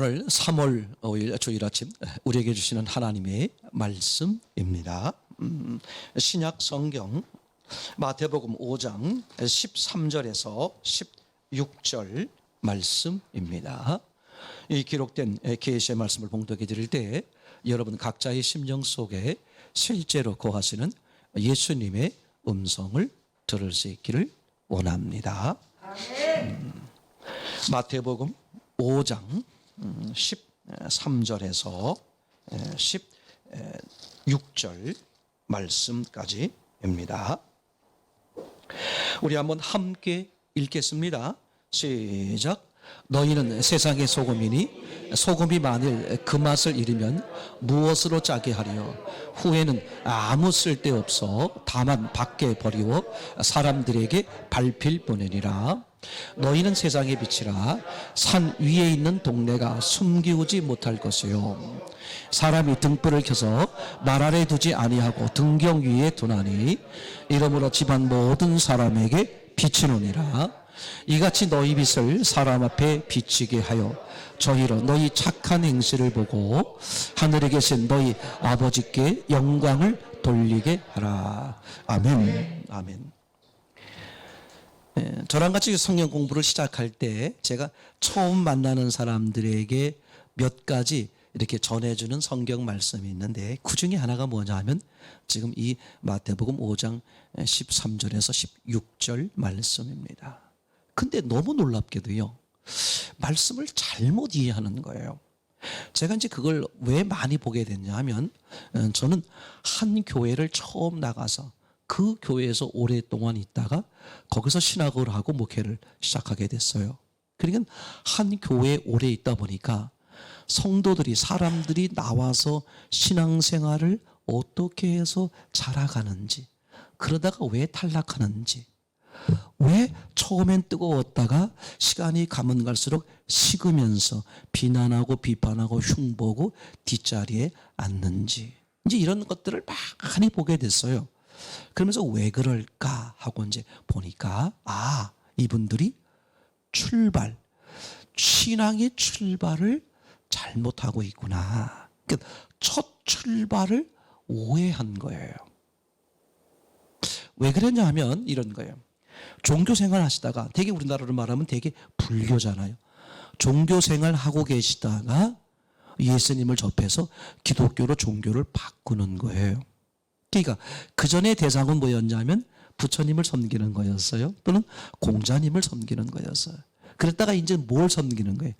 오늘 3월 5일 주일 아침 우리에게 주시는 하나님의 말씀입니다. 신약 성경 마태복음 5장 13절에서 16절 말씀입니다. 이 기록된 계시의 말씀을 봉독해 드릴 때 여러분 각자의 심령 속에 실제로 거하시는 예수님의 음성을 들을 수 있기를 원합니다. 마태복음 5장 13절에서 16절 말씀까지입니다. 우리 한번 함께 읽겠습니다. 시작. 너희는 세상의 소금이니 소금이 만일 그 맛을 잃으면 무엇으로 짜게 하리요? 후에는 아무 쓸데없어 다만 밖에 버리워 사람들에게 밟힐 뿐이니라. 너희는 세상의 빛이라. 산 위에 있는 동네가 숨기우지 못할 것이요, 사람이 등불을 켜서 날 아래 두지 아니하고 등경 위에 두나니 이러므로 집안 모든 사람에게 비치노니라. 이같이 너희 빛을 사람 앞에 비치게 하여 저희로 너희 착한 행실을 보고 하늘에 계신 너희 아버지께 영광을 돌리게 하라. 아멘. 아멘. 저랑 같이 성경 공부를 시작할 때 제가 처음 만나는 사람들에게 몇 가지 이렇게 전해주는 성경 말씀이 있는데, 그 중에 하나가 뭐냐 하면 지금 이 마태복음 5장 13절에서 16절 말씀입니다. 근데 너무 놀랍게도요, 말씀을 잘못 이해하는 거예요. 제가 이제 그걸 왜 많이 보게 됐냐 하면, 저는 한 교회를 처음 나가서 그 교회에서 오랫동안 있다가 거기서 신학을 하고 목회를 시작하게 됐어요. 그러니까 한 교회에 오래 있다 보니까 성도들이, 사람들이 나와서 신앙생활을 어떻게 해서 자라가는지, 그러다가 왜 탈락하는지, 왜 처음엔 뜨거웠다가 시간이 가면 갈수록 식으면서 비난하고 비판하고 흉보고 뒷자리에 앉는지, 이제 이런 것들을 많이 보게 됐어요. 그러면서 왜 그럴까 하고 이제 보니까, 이분들이 신앙의 출발을 잘못하고 있구나. 그러니까 첫 출발을 오해한 거예요. 왜 그랬냐 하면 이런 거예요. 종교 생활 하시다가, 되게 우리나라로 말하면 되게 불교잖아요. 종교 생활 하고 계시다가 예수님을 접해서 기독교로 종교를 바꾸는 거예요. 그러니까 그 전에 대상은 뭐였냐면 부처님을 섬기는 거였어요. 또는 공자님을 섬기는 거였어요. 그랬다가 이제 뭘 섬기는 거예요?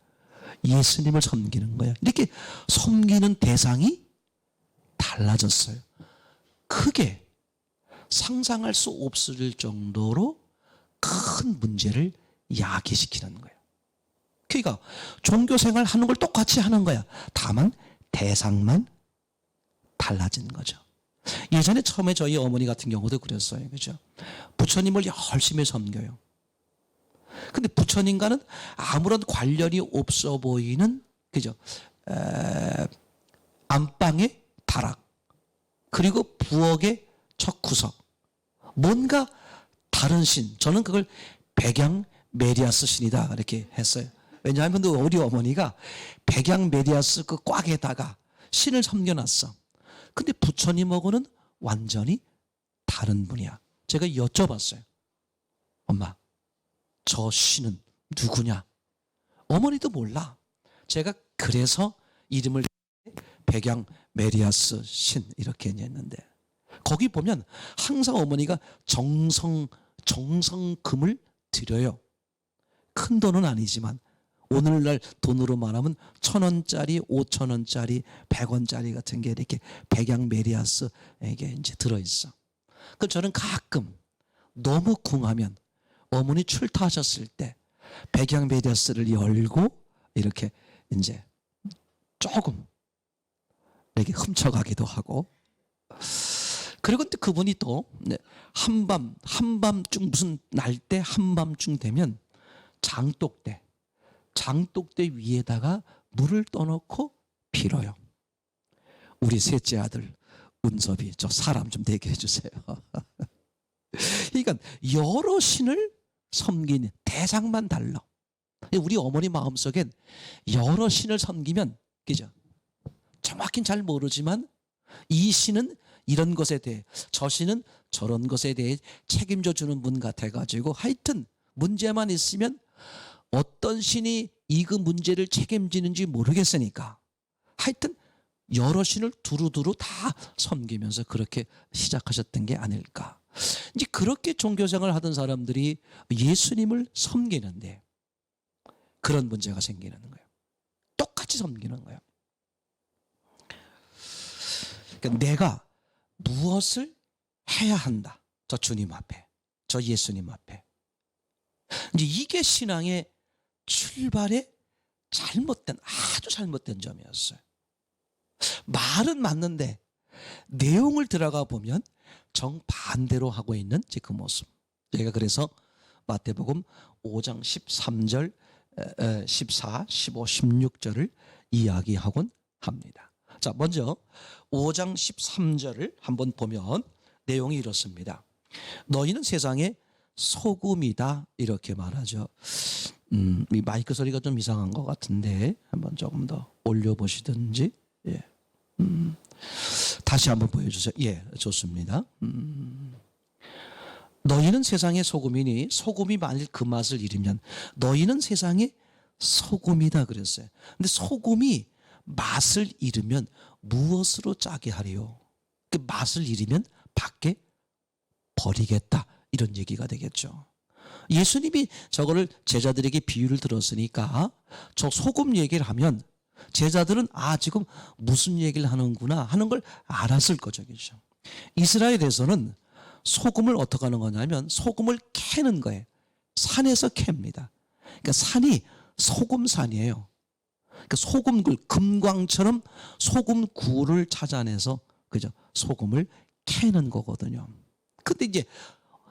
예수님을 섬기는 거예요. 이렇게 섬기는 대상이 달라졌어요. 크게 상상할 수 없을 정도로 큰 문제를 야기시키는 거예요. 그러니까 종교생활 하는 걸 똑같이 하는 거야. 다만 대상만 달라진 거죠. 예전에 처음에 저희 어머니 같은 경우도 그랬어요. 그죠? 부처님을 열심히 섬겨요. 근데 부처님과는 아무런 관련이 없어 보이는, 그죠? 안방의 다락, 그리고 부엌의 척구석, 뭔가 다른 신, 저는 그걸 백양 메리아스 신이다 이렇게 했어요. 왜냐하면 우리 어머니가 백양 메리아스 그 꽉에다가 신을 섬겨놨어. 근데 부처님하고는 완전히 다른 분이야. 제가 여쭤봤어요. 엄마, 저 신은 누구냐? 어머니도 몰라. 제가 그래서 이름을 백양 메리아스 신 이렇게 했는데, 거기 보면 항상 어머니가 정성금을 드려요. 큰 돈은 아니지만 오늘날 돈으로 말하면 1,000원짜리, 5,000원짜리, 100원짜리 같은 게 이렇게 백양 메리아스에게 이제 들어있어. 그럼 저는 가끔 너무 궁하면 어머니 출타하셨을 때 백양 메리아스를 열고 이렇게 이제 조금 이렇게 훔쳐가기도 하고, 그리고 또 그분이 또 한밤중 무슨 날 때 한밤중 되면 장독대 위에다가 물을 떠놓고 빌어요. 우리 셋째 아들 은섭이 저 사람 좀 되게 해주세요. 그러니까 여러 신을 섬기는 대상만 달라. 우리 어머니 마음속엔 여러 신을 섬기면, 그죠? 정확히는 잘 모르지만 이 신은 이런 것에 대해, 저 신은 저런 것에 대해 책임져 주는 분 같아가지고 하여튼 문제만 있으면 어떤 신이 이 그 문제를 책임지는지 모르겠으니까 하여튼 여러 신을 두루두루 다 섬기면서 그렇게 시작하셨던 게 아닐까. 이제 그렇게 종교생활을 하던 사람들이 예수님을 섬기는데 그런 문제가 생기는 거예요. 똑같이 섬기는 거예요. 그러니까 내가 무엇을 해야 한다. 저 주님 앞에, 저 예수님 앞에. 이제 이게 신앙의 출발의 아주 잘못된 점이었어요. 말은 맞는데 내용을 들어가 보면 정반대로 하고 있는 그 모습. 제가 그래서 마태복음 5장 13절, 14, 15, 16절을 이야기하곤 합니다. 자, 먼저 5장 13절을 한번 보면 내용이 이렇습니다. 너희는 세상의 소금이다, 이렇게 말하죠. 이 마이크 소리가 좀 이상한 것 같은데 한번 조금 더 올려보시든지. 예. 다시 한번 보여주세요. 예, 좋습니다. 너희는 세상의 소금이니 소금이 만일 그 맛을 잃으면 너희는 세상의 소금이다 그랬어요. 근데 소금이 맛을 잃으면 무엇으로 짜게 하리요? 그 맛을 잃으면 밖에 버리겠다, 이런 얘기가 되겠죠. 예수님이 저거를 제자들에게 비유를 들었으니까 저 소금 얘기를 하면 제자들은 지금 무슨 얘기를 하는구나 하는 걸 알았을 거죠. 그렇죠? 이스라엘에서는 소금을 어떻게 하는 거냐면 소금을 캐는 거예요. 산에서 캡니다. 그러니까 산이 소금산이에요. 그러니까 소금굴, 금광처럼 소금굴을 찾아내서, 그죠? 소금을 캐는 거거든요. 근데 이제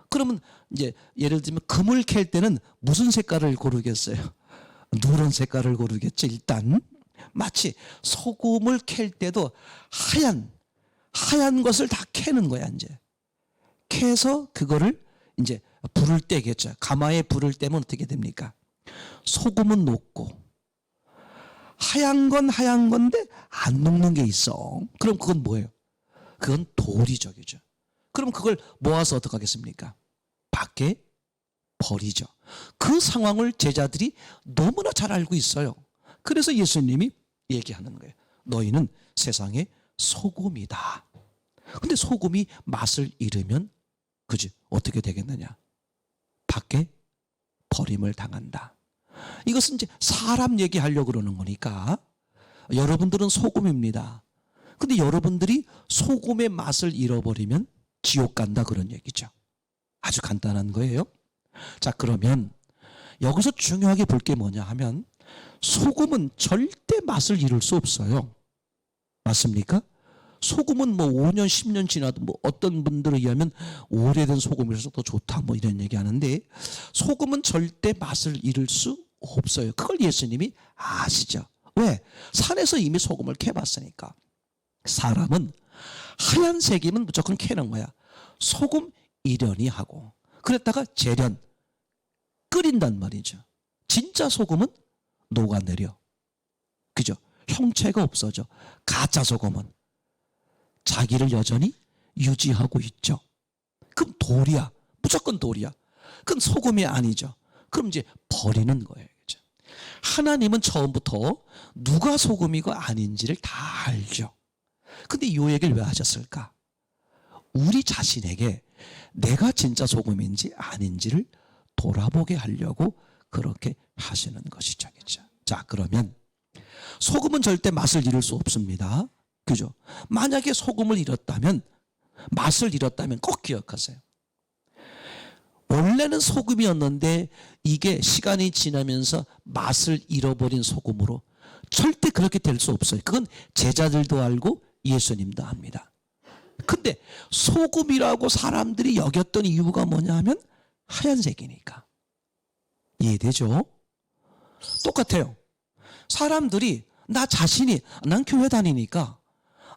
그러면 이제 예를 들면 금을 캘 때는 무슨 색깔을 고르겠어요? 누런 색깔을 고르겠죠. 일단 마치 소금을 캘 때도 하얀 것을 다 캐는 거야. 이제 캐서 그거를 이제 불을 떼겠죠. 가마에 불을 떼면 어떻게 됩니까? 소금은 녹고 하얀 건 하얀 건데 안 녹는 게 있어. 그럼 그건 뭐예요? 그건 돌이죠. 그죠? 그럼 그걸 모아서 어떻게 하겠습니까? 밖에 버리죠. 그 상황을 제자들이 너무나 잘 알고 있어요. 그래서 예수님이 얘기하는 거예요. 너희는 세상의 소금이다. 근데 소금이 맛을 잃으면, 그지? 어떻게 되겠느냐? 밖에 버림을 당한다. 이것은 이제 사람 얘기하려고 그러는 거니까 여러분들은 소금입니다. 근데 여러분들이 소금의 맛을 잃어버리면 지옥 간다, 그런 얘기죠. 아주 간단한 거예요. 자, 그러면 여기서 중요하게 볼 게 뭐냐 하면 소금은 절대 맛을 잃을 수 없어요. 맞습니까? 소금은 뭐 5년, 10년 지나도 뭐 어떤 분들에 의하면 오래된 소금이라서 더 좋다, 뭐 이런 얘기 하는데 소금은 절대 맛을 잃을 수 없어요. 그걸 예수님이 아시죠. 왜? 산에서 이미 소금을 캐봤으니까. 사람은 하얀색이면 무조건 캐는 거야. 소금 이련이 하고 그랬다가 재련 끓인단 말이죠. 진짜 소금은 녹아내려. 그죠? 형체가 없어져. 가짜 소금은 자기를 여전히 유지하고 있죠. 그럼 돌이야. 무조건 돌이야. 그건 소금이 아니죠. 그럼 이제 버리는 거예요. 그죠? 하나님은 처음부터 누가 소금이고 아닌지를 다 알죠. 근데 이 얘기를 왜 하셨을까? 우리 자신에게 내가 진짜 소금인지 아닌지를 돌아보게 하려고 그렇게 하시는 것이죠. 그죠? 자, 그러면 소금은 절대 맛을 잃을 수 없습니다. 그죠? 만약에 소금을 잃었다면, 맛을 잃었다면 꼭 기억하세요. 원래는 소금이었는데 이게 시간이 지나면서 맛을 잃어버린 소금으로 절대 그렇게 될 수 없어요. 그건 제자들도 알고 예수님도 압니다. 근데 소금이라고 사람들이 여겼던 이유가 뭐냐 하면 하얀색이니까. 이해되죠? 똑같아요. 사람들이 나 자신이 난 교회 다니니까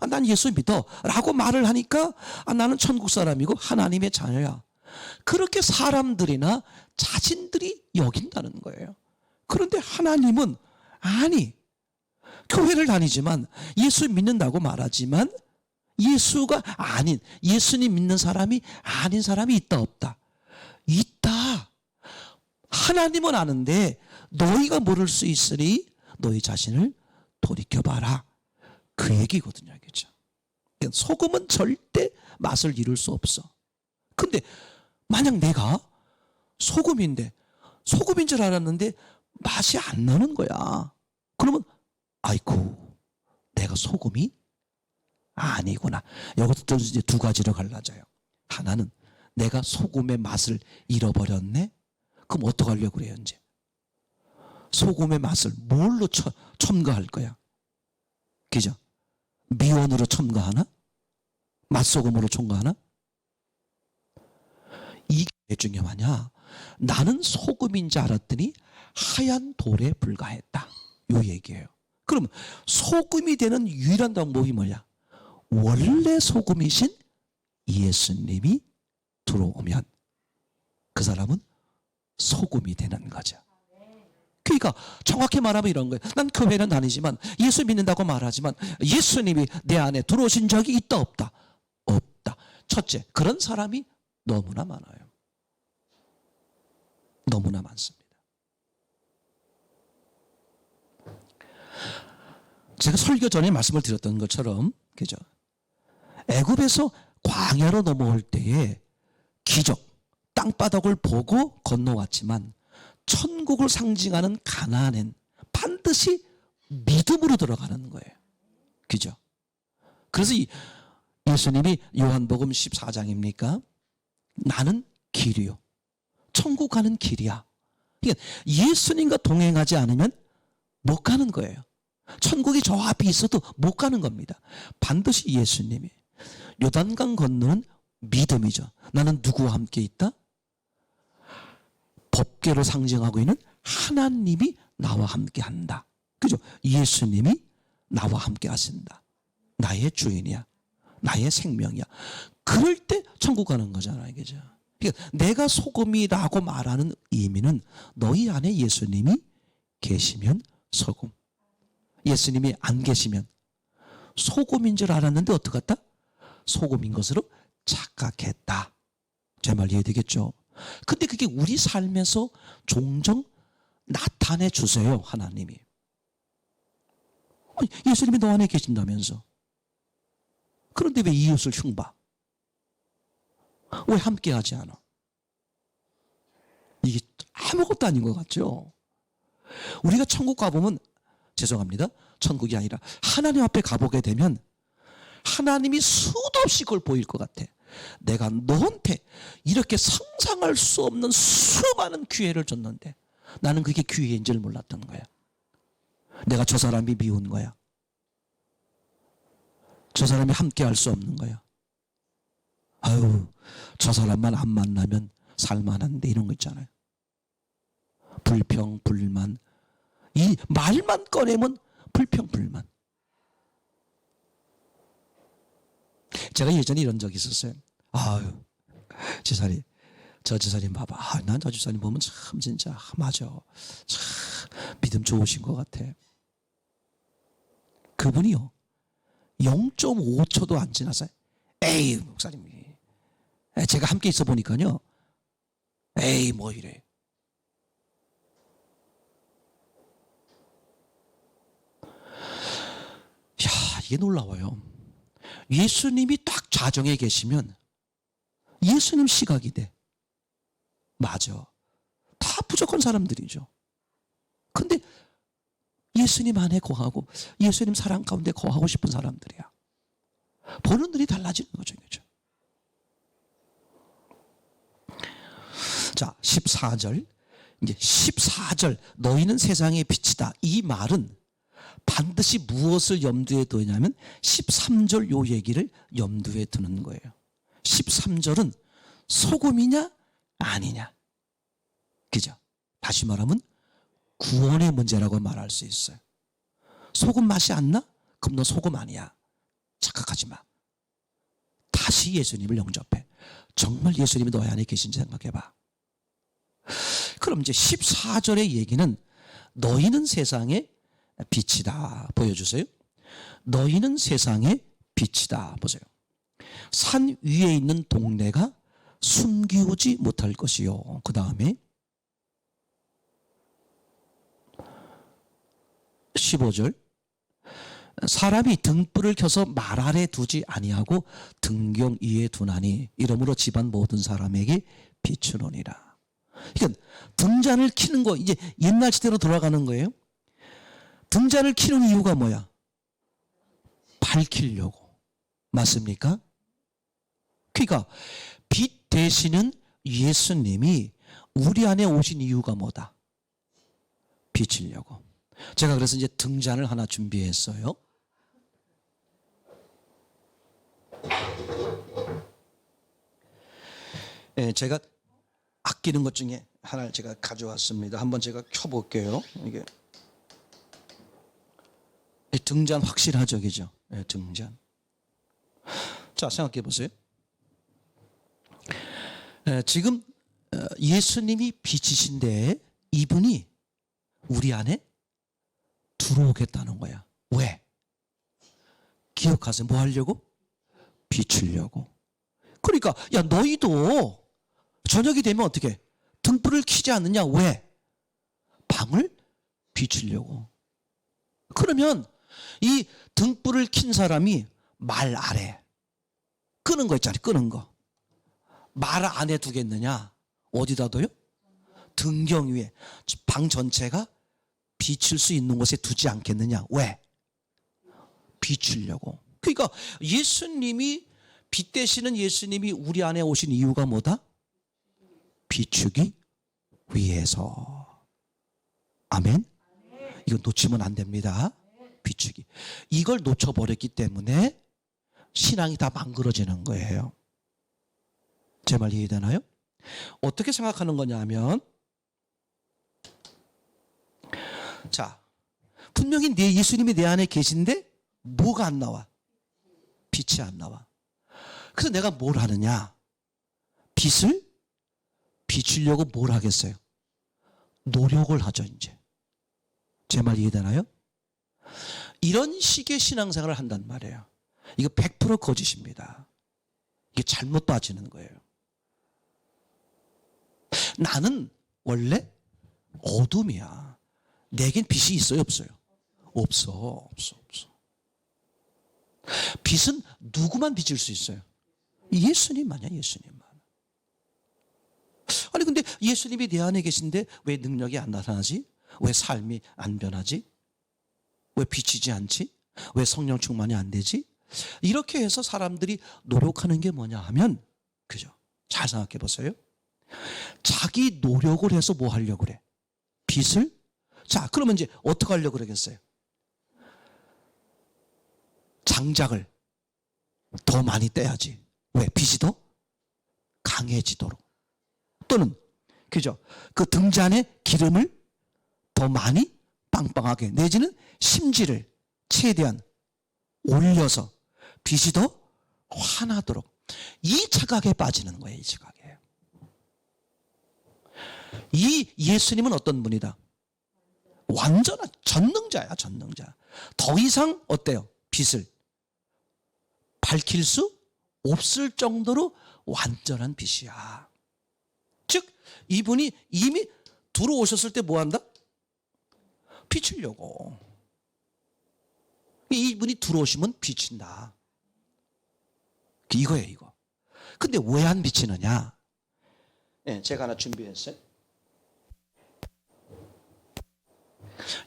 난 예수 믿어 라고 말을 하니까 나는 천국 사람이고 하나님의 자녀야. 그렇게 사람들이나 자신들이 여긴다는 거예요. 그런데 하나님은 아니, 교회를 다니지만 예수 믿는다고 말하지만 예수가 아닌, 예수님 믿는 사람이 아닌 사람이 있다 없다? 있다. 하나님은 아는데 너희가 모를 수 있으니 너희 자신을 돌이켜봐라. 그 얘기거든요. 알겠죠? 소금은 절대 맛을 잃을 수 없어. 근데 만약 내가 소금인 줄 알았는데 맛이 안 나는 거야. 그러면 아이고, 내가 소금이 아니구나. 이것도 이제 두 가지로 갈라져요. 하나는 내가 소금의 맛을 잃어버렸네. 그럼 어떡하려고 그래요, 이제? 소금의 맛을 뭘로 첨가할 거야? 그죠? 미원으로 첨가하나? 맛소금으로 첨가하나? 이게 중요하냐? 나는 소금인 줄 알았더니 하얀 돌에 불과했다. 요 얘기예요. 그럼 소금이 되는 유일한 방법이 뭐냐? 원래 소금이신 예수님이 들어오면 그 사람은 소금이 되는 거죠. 그러니까 정확히 말하면 이런 거예요. 난 교회는 다니지만 예수 믿는다고 말하지만 예수님이 내 안에 들어오신 적이 있다 없다? 없다. 첫째, 그런 사람이 너무나 많아요. 너무나 많습니다. 제가 설교 전에 말씀을 드렸던 것처럼, 그죠? 애굽에서 광야로 넘어올 때에 기적, 땅바닥을 보고 건너왔지만 천국을 상징하는 가나안엔 반드시 믿음으로 들어가는 거예요. 그죠? 그래서 예수님이 요한복음 14장입니까? 나는 길이요. 천국 가는 길이야. 그러니까 예수님과 동행하지 않으면 못 가는 거예요. 천국이 저 앞에 있어도 못 가는 겁니다. 반드시 예수님이. 요단강 건너는 믿음이죠. 나는 누구와 함께 있다? 법궤로 상징하고 있는 하나님이 나와 함께 한다. 그죠? 예수님이 나와 함께 하신다. 나의 주인이야. 나의 생명이야. 그럴 때 천국 가는 거잖아요. 그죠? 그러니까 내가 소금이라고 말하는 의미는 너희 안에 예수님이 계시면 소금. 예수님이 안 계시면 소금인 줄 알았는데 어떡했다? 소금인 것으로 착각했다. 제 말 이해되겠죠? 근데 그게 우리 삶에서 종종 나타내 주세요. 하나님이. 예수님이 너 안에 계신다면서. 그런데 왜 이웃을 흉봐? 왜 함께 하지 않아? 이게 아무것도 아닌 것 같죠? 우리가 천국 가보면, 죄송합니다, 천국이 아니라 하나님 앞에 가보게 되면 하나님이 수도 없이 그걸 보일 것 같아. 내가 너한테 이렇게 상상할 수 없는 수많은 기회를 줬는데 나는 그게 기회인 줄 몰랐던 거야. 내가 저 사람이 미운 거야. 저 사람이 함께 할 수 없는 거야. 아유, 저 사람만 안 만나면 살만한데, 이런 거 있잖아요. 불평, 불만. 이 말만 꺼내면 불평, 불만. 제가 예전에 이런 적이 있었어요. 아유, 지사님, 저 지사님 봐봐. 아, 난 저 지사님 보면 참 진짜 맞아. 참 믿음 좋으신 것 같아. 그분이요, 0.5초도 안 지나서 에이 목사님이, 제가 함께 있어 보니까요, 에이 뭐 이래. 야, 이게 놀라워요. 예수님이 딱 좌정에 계시면 예수님 시각이 돼. 맞아. 다 부족한 사람들이죠. 근데 예수님 안에 거하고 예수님 사랑 가운데 거하고 싶은 사람들이야. 보는 눈이 달라지는 거죠. 그렇죠? 자, 14절. 이제 14절, 너희는 세상의 빛이다. 이 말은 반드시 무엇을 염두에 두냐면 13절 요 얘기를 염두에 두는 거예요. 13절은 소금이냐 아니냐. 그죠? 다시 말하면 구원의 문제라고 말할 수 있어요. 소금 맛이 안 나? 그럼 너 소금 아니야. 착각하지 마. 다시 예수님을 영접해. 정말 예수님이 너희 안에 계신지 생각해봐. 그럼 이제 14절의 얘기는 너희는 세상의 빛이다. 보여주세요. 너희는 세상의 빛이다. 보세요. 산 위에 있는 동네가 숨기우지 못할 것이요. 그 다음에 15절. 사람이 등불을 켜서 말 아래 두지 아니하고 등경 위에 두나니 이러므로 집안 모든 사람에게 비추노니라. 그러니까 등잔을 켜는 거 이제 옛날 시대로 돌아가는 거예요. 등잔을 켜는 이유가 뭐야? 밝히려고. 맞습니까? 그러니까 빛 되시는 예수님이 우리 안에 오신 이유가 뭐다? 비치려고. 제가 그래서 이제 등잔을 하나 준비했어요. 예, 제가 아끼는 것 중에 하나를 제가 가져왔습니다. 한번 제가 켜볼게요. 이게 등잔 확실하죠, 그죠? 예, 등잔. 자, 생각해 보세요. 예, 지금 예수님이 빛이신데 이분이 우리 안에 들어오겠다는 거야. 왜? 기억하세요. 뭐 하려고? 비추려고. 그러니까 야 너희도 저녁이 되면 어떻게 등불을 켜지 않느냐? 왜? 방을 비추려고. 그러면 이 등불을 킨 사람이 말 아래 끄는 거 있잖아요. 끄는 거. 말 안에 두겠느냐? 어디다 둬요? 등경 위에. 방 전체가 비칠 수 있는 곳에 두지 않겠느냐? 왜? 비추려고. 그러니까 예수님이 빛 되시는 예수님이 우리 안에 오신 이유가 뭐다? 비추기 위해서. 아멘? 이거 놓치면 안 됩니다. 비추기. 이걸 놓쳐버렸기 때문에 신앙이 다 망가져지는 거예요. 제 말 이해되나요? 어떻게 생각하는 거냐 하면, 자, 분명히 예수님이 내 안에 계신데 뭐가 안 나와? 빛이 안 나와. 그래서 내가 뭘 하느냐? 빛을 비추려고 뭘 하겠어요? 노력을 하죠, 이제. 제 말 이해되나요? 이런 식의 신앙생활을 한단 말이에요. 이거 100% 거짓입니다. 이게 잘못 빠지는 거예요. 나는 원래 어둠이야. 내겐 빛이 있어요, 없어요? 없어. 빛은 누구만 비칠 수 있어요? 예수님만이야, 예수님만. 아니 근데 예수님이 내 안에 계신데 왜 능력이 안 나타나지? 왜 삶이 안 변하지? 왜 비치지 않지? 왜 성령 충만이 안 되지? 이렇게 해서 사람들이 노력하는 게 뭐냐 하면, 그죠? 잘 생각해 보세요. 자기 노력을 해서 뭐 하려고 그래? 빛을? 자, 그러면 이제 어떻게 하려고 그러겠어요? 장작을 더 많이 떼야지. 왜? 빛이 더 강해지도록. 또는, 그죠? 그 등잔에 기름을 더 많이 빵빵하게, 내지는 심지를 최대한 올려서 빛이 더 환하도록. 이 착각에 빠지는 거예요, 이 착각에. 이 예수님은 어떤 분이다? 완전한 전능자야, 전능자. 더 이상 어때요? 빛을 밝힐 수 없을 정도로 완전한 빛이야. 즉 이분이 이미 들어오셨을 때 뭐 한다? 비추려고. 이분이 들어오시면 비친다. 이거예요, 이거. 근데 왜 안 비치느냐? 네, 제가 하나 준비했어요.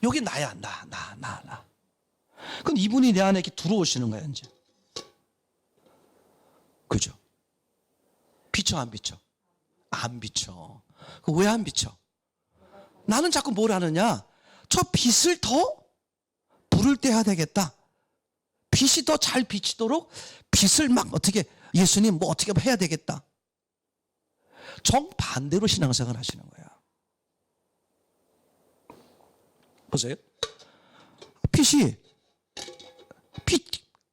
여기 나야, 나. 그럼 이분이 내 안에 이렇게 들어오시는 거야, 이제. 그죠? 비쳐, 안 비쳐? 안 비쳐. 왜 안 비쳐? 나는 자꾸 뭘 하느냐? 저 빛을 더 불을 떼야 되겠다. 빛이 더 잘 비치도록 빛을 막 어떻게, 예수님 뭐 어떻게 해야 되겠다. 정반대로 신앙생활 하시는 거야. 보세요.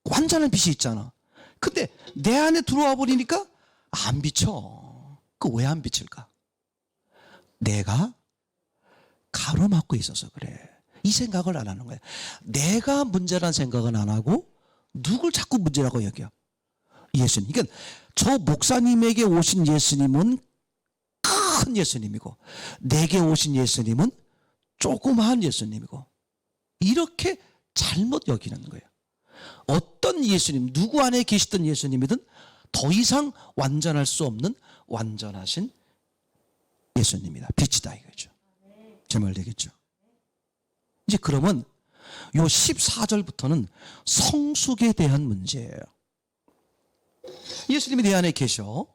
완전한 빛이 있잖아. 근데 내 안에 들어와 버리니까 안 비쳐. 그 왜 안 비칠까? 내가 가로막고 있어서 그래. 이 생각을 안 하는 거야. 내가 문제란 생각은 안 하고 누굴 자꾸 문제라고 여겨? 예수님. 그러니까 저 목사님에게 오신 예수님은 큰 예수님이고 내게 오신 예수님은 조그마한 예수님이고 이렇게 잘못 여기는 거예요. 어떤 예수님, 누구 안에 계시던 예수님이든 더 이상 완전할 수 없는 완전하신 예수님이다. 빛이다 이거죠. 제 말 되겠죠. 이제 그러면 요 14절부터는 성숙에 대한 문제예요. 예수님이 내 안에 계셔.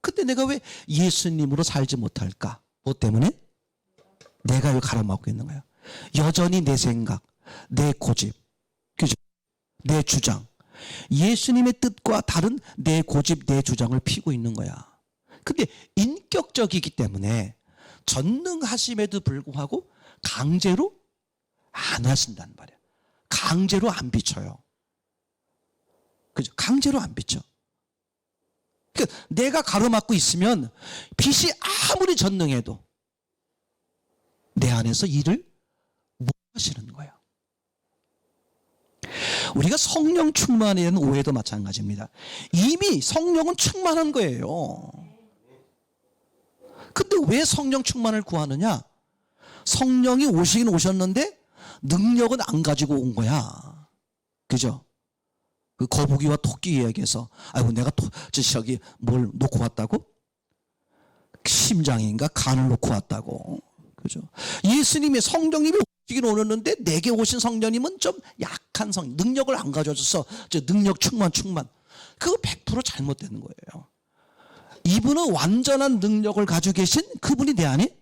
근데 내가 왜 예수님으로 살지 못할까? 뭐 때문에? 내가 왜 가로막고 있는 거야? 여전히 내 생각, 내 고집, 그죠? 내 주장. 예수님의 뜻과 다른 내 고집, 내 주장을 피고 있는 거야. 근데 인격적이기 때문에 전능하심에도 불구하고 강제로 안 하신단 말이야. 강제로 안 비춰요. 그죠? 강제로 안 비춰. 그러니까 내가 가로막고 있으면 빛이 아무리 전능해도 내 안에서 일을 못 하시는 거야. 우리가 성령 충만에 대한 오해도 마찬가지입니다. 이미 성령은 충만한 거예요. 근데 왜 성령 충만을 구하느냐? 성령이 오시긴 오셨는데 능력은 안 가지고 온 거야. 그죠? 그 거북이와 토끼 이야기에서 아이고 내가 저기 뭘 놓고 왔다고? 심장인가 간을 놓고 왔다고. 그죠? 예수님의 성령님이 오시긴 오셨는데 내게 오신 성령님은 좀 약한 능력을 안 가져줘서 저 능력 충만. 그거 100% 잘못되는 거예요. 이분은 완전한 능력을 가지고 계신 그분이 내 안에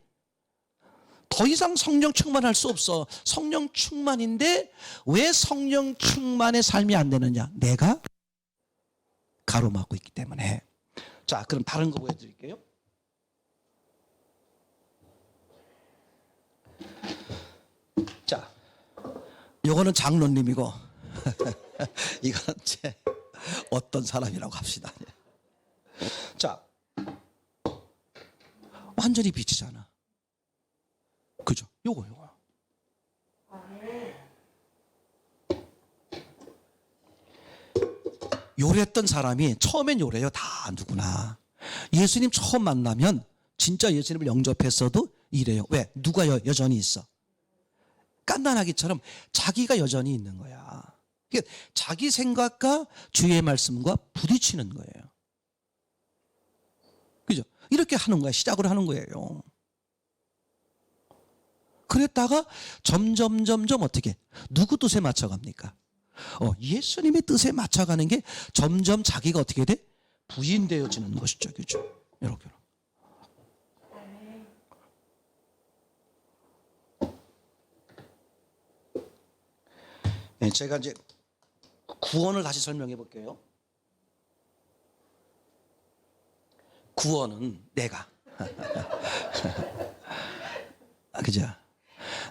더 이상 성령 충만할 수 없어. 성령 충만인데 왜 성령 충만의 삶이 안 되느냐? 내가 가로막고 있기 때문에. 자, 그럼 다른 거 보여드릴게요. 자, 요거는 장로님이고 이거는 제 어떤 사람이라고 합시다. 자, 완전히 빛이잖아. 그죠? 요거. 요랬던 사람이 처음엔 요래요. 다 누구나. 예수님 처음 만나면 진짜 예수님을 영접했어도 이래요. 왜? 누가 여전히 있어? 깐난아기처럼 자기가 여전히 있는 거야. 그러니까 자기 생각과 주의 말씀과 부딪히는 거예요. 그죠? 이렇게 하는 거야. 시작을 하는 거예요. 그랬다가 점점 어떻게? 누구 뜻에 맞춰갑니까? 예수님의 뜻에 맞춰가는 게 점점 자기가 어떻게 돼? 부인되어지는 것이죠. 그죠? 이렇게. 네, 제가 이제 구원을 다시 설명해 볼게요. 구원은 내가. 그죠?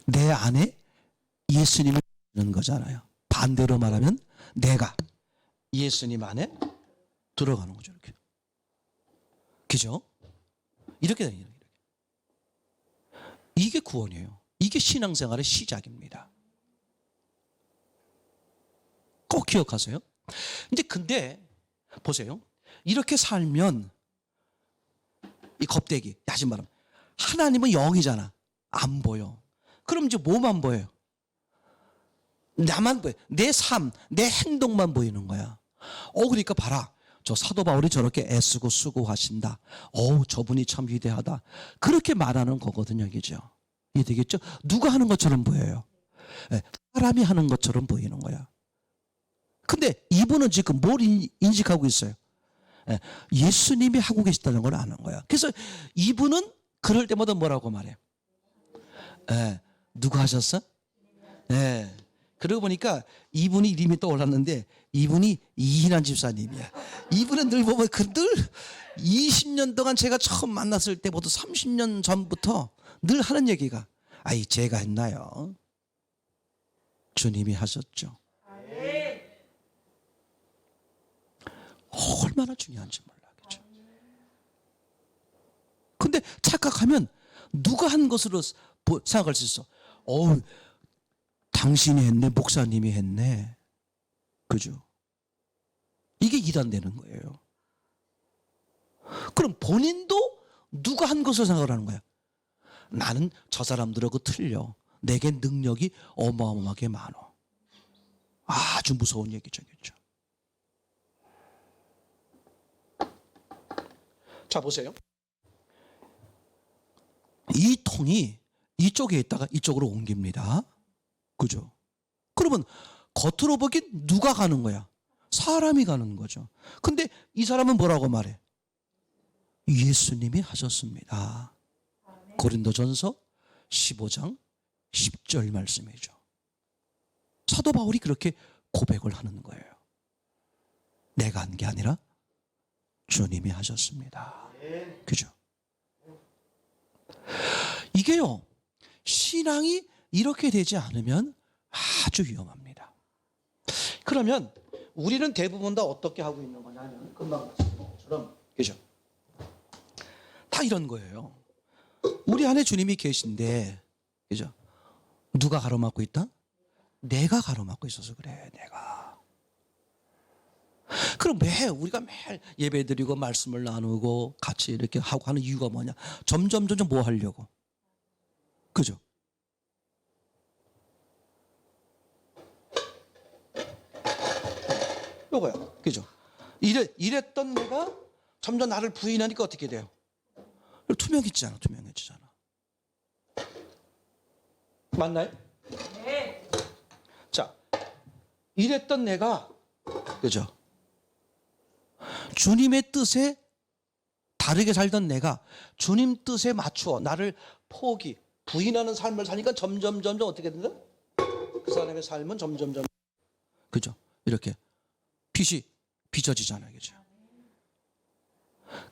내 안에 예수님을 있는 거잖아요. 반대로 말하면 내가 예수님 안에 들어가는 거죠. 이렇게. 그죠? 이렇게. 이게 구원이에요. 이게 신앙생활의 시작입니다. 꼭 기억하세요. 근데 보세요. 이렇게 살면 이 겁대기, 야심 말하면 하나님은 영이잖아. 안 보여. 그럼 이제 뭐만 보여요? 나만 보여. 내 삶, 내 행동만 보이는 거야. 그러니까 봐라. 저 사도 바울이 저렇게 애쓰고 수고하신다. 저분이 참 위대하다. 그렇게 말하는 거거든요. 그죠? 이해되겠죠? 누가 하는 것처럼 보여요. 사람이 하는 것처럼 보이는 거야. 근데 이분은 지금 뭘 인식하고 있어요? 예수님이 하고 계시다는 걸 아는 거야. 그래서 이분은 그럴 때마다 뭐라고 말해요? 누가 하셨어? 그러고 보니까 이분이 이름이 떠올랐는데 이분이 이인환 집사님이야. 이분은 늘 보면 늘 20년 동안 제가 처음 만났을 때부터 30년 전부터 늘 하는 얘기가 제가 했나요? 주님이 하셨죠. 얼마나 중요한지 몰라겠죠. 근데 착각하면 누가 한 것으로 생각할 수 있어. 당신이 했네, 목사님이 했네. 그죠? 이게 이단되는 거예요. 그럼 본인도 누가 한 것을 생각을 하는 거야. 나는 저 사람들하고 틀려. 내게 능력이 어마어마하게 많어. 아주 무서운 얘기죠. 그렇죠? 자, 보세요. 이 통이 이쪽에 있다가 이쪽으로 옮깁니다. 그죠? 그러면 겉으로 보긴 누가 가는 거야? 사람이 가는 거죠. 근데 이 사람은 뭐라고 말해? 예수님이 하셨습니다. 고린도전서 15장 10절 말씀이죠. 사도 바울이 그렇게 고백을 하는 거예요. 내가 한 게 아니라 주님이 하셨습니다. 그죠? 이게요, 신앙이 이렇게 되지 않으면 아주 위험합니다. 그러면 우리는 대부분 다 어떻게 하고 있는 거냐면 금방 말씀드린 것처럼, 그죠? 다 이런 거예요. 우리 안에 주님이 계신데, 그죠? 누가 가로막고 있다? 내가 가로막고 있어서 그래. 내가. 그럼 왜 우리가 매일 예배 드리고 말씀을 나누고 같이 이렇게 하고 하는 이유가 뭐냐? 점점 뭐 하려고? 그죠? 요거야. 그죠? 이랬던 내가 점점 나를 부인하니까 어떻게 돼요? 투명해지잖아. 맞나요? 네. 자, 이랬던 내가, 그죠? 주님의 뜻에 다르게 살던 내가 주님 뜻에 맞추어 나를 부인하는 삶을 사니까 점점 어떻게 된다? 그 사람의 삶은 점점 그죠? 이렇게 빛이 비춰지잖아요. 그죠?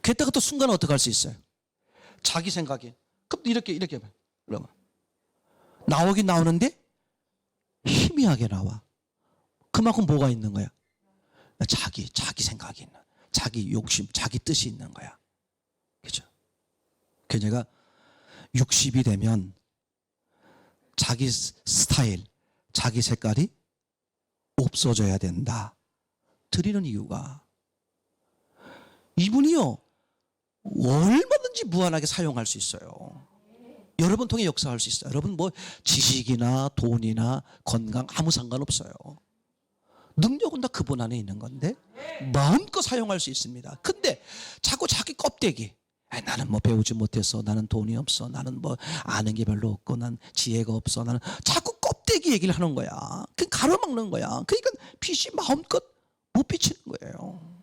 그때가 또 순간 어떻게 할 수 있어요? 자기 생각이 이렇게 그러면 나오긴 나오는데 희미하게 나와. 그만큼 뭐가 있는 거야? 자기 생각이 있는, 자기 욕심, 자기 뜻이 있는 거야. 그죠? 그래서 내가 60이 되면 자기 스타일, 자기 색깔이 없어져야 된다. 드리는 이유가 이분이요, 얼마든지 무한하게 사용할 수 있어요. 여러분 통해 역사할 수 있어요. 여러분 뭐 지식이나 돈이나 건강 아무 상관없어요. 능력은 다 그분 안에 있는 건데 마음껏 사용할 수 있습니다. 근데 자꾸 자기 껍데기, 나는 뭐 배우지 못해서, 나는 돈이 없어, 나는 뭐 아는 게 별로 없고, 난 지혜가 없어, 나는 자꾸 껍데기 얘기를 하는 거야. 그 가로막는 거야. 그러니까 빛이 마음껏 못 비치는 거예요.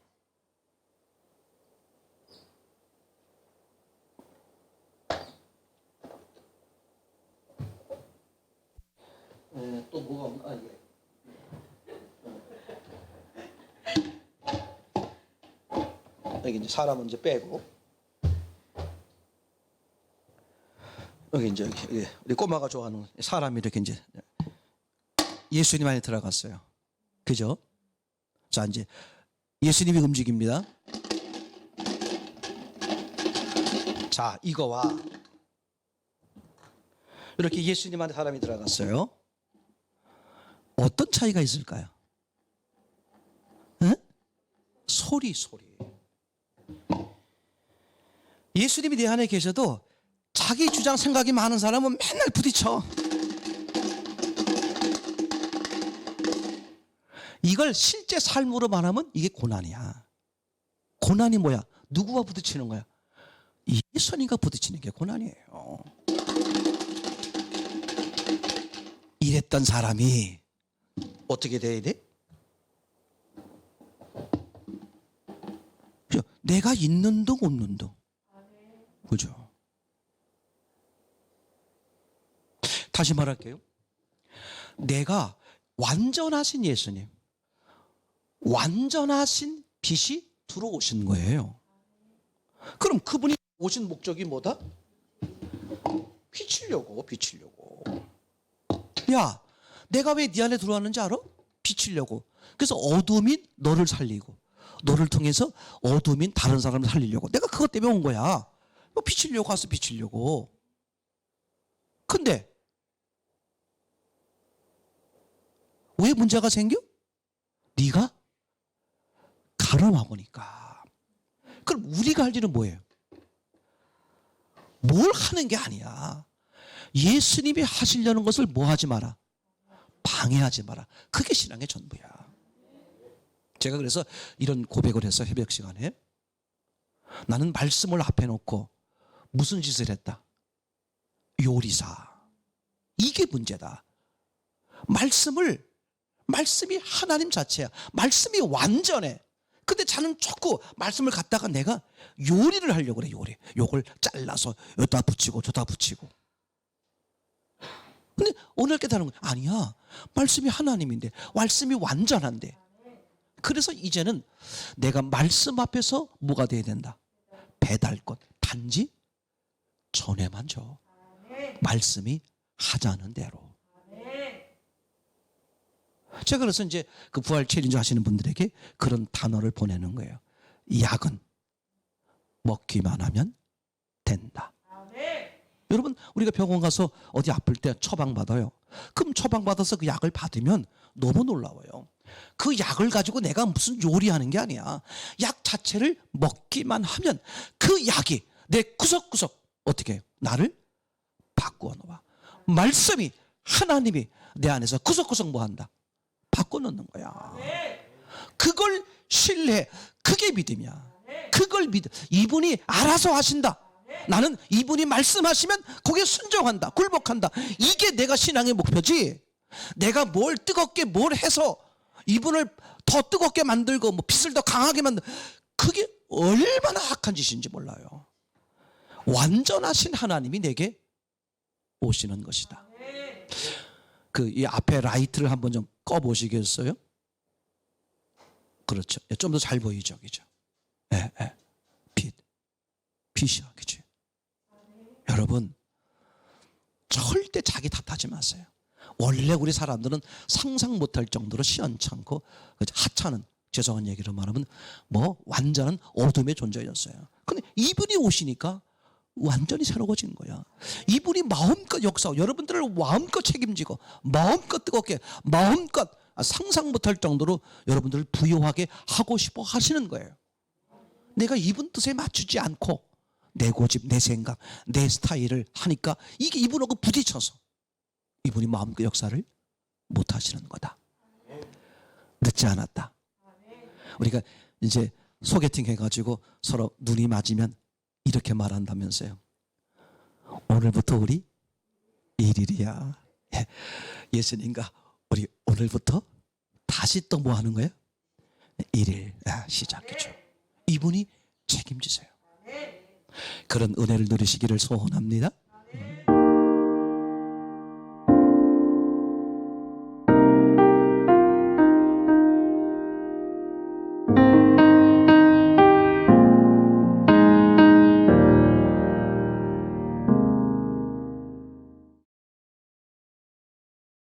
또 뭐가 없나? 여기 이제 사람은 이제 빼고, 여기 이제 우리 꼬마가 좋아하는 사람이 이렇게 이제 예수님 안에 들어갔어요. 그죠? 자, 이제 예수님이 움직입니다. 자, 이거와 이렇게 예수님 안에 사람이 들어갔어요. 어떤 차이가 있을까요? 응? 소리. 예수님이 내 안에 계셔도 자기 주장 생각이 많은 사람은 맨날 부딪혀. 이걸 실제 삶으로 말하면 이게 고난이야. 고난이 뭐야? 누구와 부딪히는 거야? 예수님과 부딪히는 게 고난이에요. 이랬던 사람이 어떻게 돼야 돼? 내가 있는 둥 없는 둥. 그죠? 다시 말할게요. 내가 완전하신 예수님, 완전하신 빛이 들어오신 거예요. 그럼 그분이 오신 목적이 뭐다? 비치려고. 야, 내가 왜 네 안에 들어왔는지 알아? 비치려고. 그래서 어둠인 너를 살리고, 너를 통해서 어둠인 다른 사람을 살리려고. 내가 그것 때문에 온 거야. 비치려고 가서 비치려고. 근데 왜 문제가 생겨? 네가 가늠하고니까. 그럼 우리가 할 일은 뭐예요? 뭘 하는 게 아니야. 예수님이 하시려는 것을 뭐 하지 마라? 방해하지 마라. 그게 신앙의 전부야. 제가 그래서 이런 고백을 해서 새벽 시간에 나는 말씀을 앞에 놓고 무슨 짓을 했다? 요리사. 이게 문제다. 말씀이 하나님 자체야. 말씀이 완전해. 근데 자는 자꾸 말씀을 갖다가 내가 요리를 하려고 그래. 요리. 요걸 잘라서 여기다 붙이고 저다 붙이고. 근데 오늘 깨달은 거야. 아니야. 말씀이 하나님인데, 말씀이 완전한데. 그래서 이제는 내가 말씀 앞에서 뭐가 돼야 된다? 배달것. 단지 전에만 줘. 말씀이 하자는 대로. 제가 그래서 이제 그 부활 챌린지 하시는 분들에게 그런 단어를 보내는 거예요. 약은 먹기만 하면 된다. 여러분, 우리가 병원 가서 어디 아플 때 처방받아요. 그럼 처방받아서 그 약을 받으면 너무 놀라워요. 그 약을 가지고 내가 무슨 요리하는 게 아니야. 약 자체를 먹기만 하면 그 약이 내 구석구석 어떻게 해요? 나를 바꾸어 놓아. 말씀이 하나님이 내 안에서 구석구석 뭐 한다? 바꿔 놓는 거야. 그걸 신뢰해. 그게 믿음이야. 그걸 믿어. 이분이 알아서 하신다. 나는 이분이 말씀하시면 거기에 순종한다. 굴복한다. 이게 내가 신앙의 목표지. 내가 뭘 뜨겁게 뭘 해서 이분을 더 뜨겁게 만들고 뭐 빛을 더 강하게 만들, 그게 얼마나 악한 짓인지 몰라요. 완전하신 하나님이 내게 오시는 것이다. 그 이 앞에 라이트를 한번 좀 꺼 보시겠어요? 그렇죠. 좀 더 잘 보이죠, 그죠? 예, 예. 빛이야, 그죠? 여러분, 절대 자기 탓하지 마세요. 원래 우리 사람들은 상상 못할 정도로 시원찮고 하찮은, 죄송한 얘기로 말하면 뭐 완전한 어둠의 존재였어요. 근데 이분이 오시니까 완전히 새로워진 거야. 이분이 마음껏 역사하고 여러분들을 마음껏 책임지고 마음껏 뜨겁게 마음껏 상상 못할 정도로 여러분들을 부유하게 하고 싶어 하시는 거예요. 내가 이분 뜻에 맞추지 않고 내 고집, 내 생각, 내 스타일을 하니까 이게 이분하고 부딪혀서 이분이 마음껏 역사를 못 하시는 거다. 늦지 않았다. 우리가 이제 소개팅 해가지고 서로 눈이 맞으면 이렇게 말한다면서요. 오늘부터 우리 일일이야. 예수님과 우리 오늘부터 다시 또 뭐 하는 거예요? 일일 시작이죠. 이분이 책임지세요. 그런 은혜를 누리시기를 소원합니다.